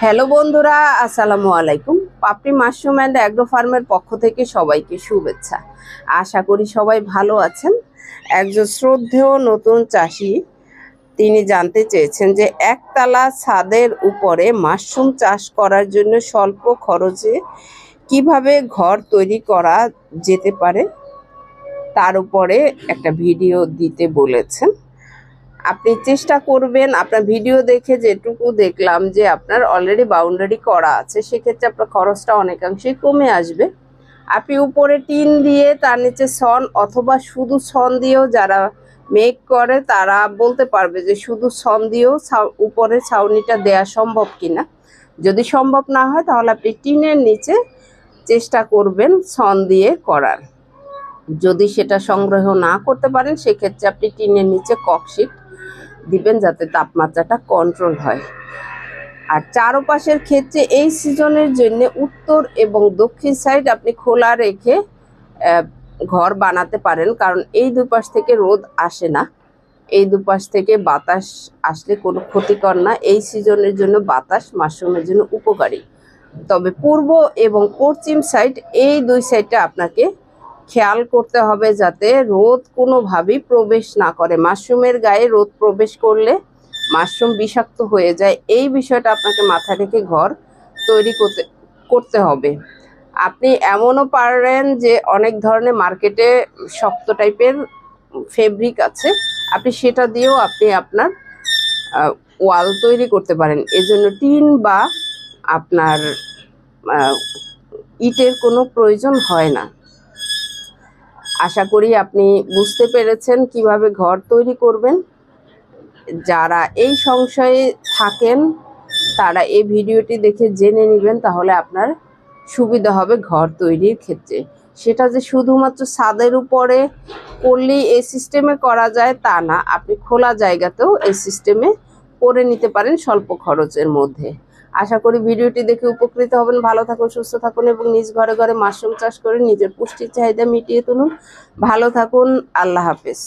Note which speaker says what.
Speaker 1: Hello বন্ধুরা, আসসালামু আলাইকুম। পাপড়ি মাশরুম অ্যান্ড অ্যাগ্রো ফার্মের পক্ষ থেকে সবাইকে শুভেচ্ছা। আশা করি সবাই ভালো আছেন। একজন শ্রদ্ধেয় নতুন চাষি তিনি জানতে চেয়েছেন যে একতলা ছাদের উপরে মাশরুম চাষ করার জন্য স্বল্প খরচে কিভাবে ঘর তৈরি করা যেতে পারে তার উপরে একটা ভিডিও দিতে বলেছেন। আপনি চেষ্টা করবেন, আপনার ভিডিও দেখে যেটুকু দেখলাম যে আপনার অলরেডি বাউন্ডারি করা আছে, সেক্ষেত্রে আপনার খরচটা অনেকাংশেই কমে আসবে। আপনি উপরে টিন দিয়ে তার নিচে ছন অথবা শুধু ছন দিয়েও, যারা মেক করে তারা বলতে পারবে যে শুধু ছন দিয়েও উপরে ছাউনিটা দেয়া সম্ভব কিনা। যদি সম্ভব না হয় তাহলে আপনি টিনের নিচে চেষ্টা করবেন ছন দিয়ে করার। যদি সেটা সংগ্রহ না করতে পারেন সেক্ষেত্রে আপনি টিনের নিচে ককশিট দিবেন যাতে তাপমাত্রাটা কন্ট্রোল হয়। আর চারপাশের ক্ষেত্রে এই সিজনের জন্য উত্তর এবং দক্ষিণ সাইড আপনি খোলা রেখে ঘর বানাতে পারেন, কারণ এই দুপাশ থেকে রোদ আসে না, এই দুপাশ থেকে বাতাস আসলে কোনো ক্ষতিকর না। এই সিজনের জন্য বাতাস মাশরুমের জন্য উপকারী। তবে পূর্ব এবং পশ্চিম সাইড, এই দুই সাইডটা আপনাকে খেয়াল করতে হবে যাতে রোদ কোনোভাবেই প্রবেশ না করে। মাশরুমের গায়ে রোদ প্রবেশ করলে মাশরুম বিষাক্ত হয়ে যায়। এই বিষয়টা আপনাকে মাথায় রেখে ঘর তৈরি করতে হবে। আপনি এমনও পারেন যে অনেক ধরনের মার্কেটে শক্ত টাইপের ফেব্রিক আছে, আপনি সেটা দিয়েও আপনি আপনার ওয়াল তৈরি করতে পারেন। এজন্য টিন বা আপনার ইটের কোনো প্রয়োজন হয় না। আশা করি আপনি বুঝতে পেরেছেন কিভাবে ঘর তৈরি করবেন। যারা এই সংশয়ে থাকেন তারা এই ভিডিওটি দেখে জেনে নেবেন, তাহলে আপনার সুবিধা হবে ঘর তৈরির ক্ষেত্রে। সেটা যে শুধুমাত্র ছাদের উপরে করলেই এই সিস্টেমে করা যায় তা না, আপনি খোলা জায়গাতেও এই সিস্টেমে করে নিতে পারেন স্বল্প খরচের মধ্যে। আশা করি ভিডিওটি দেখে উপকৃত হবেন। ভালো থাকুন, সুস্থ থাকুন এবং নিজ ঘরে ঘরে মাশরুম চাষ করে নিজের পুষ্টির চাহিদা মিটিয়ে তুলুন। ভালো থাকুন, আল্লাহ হাফেজ।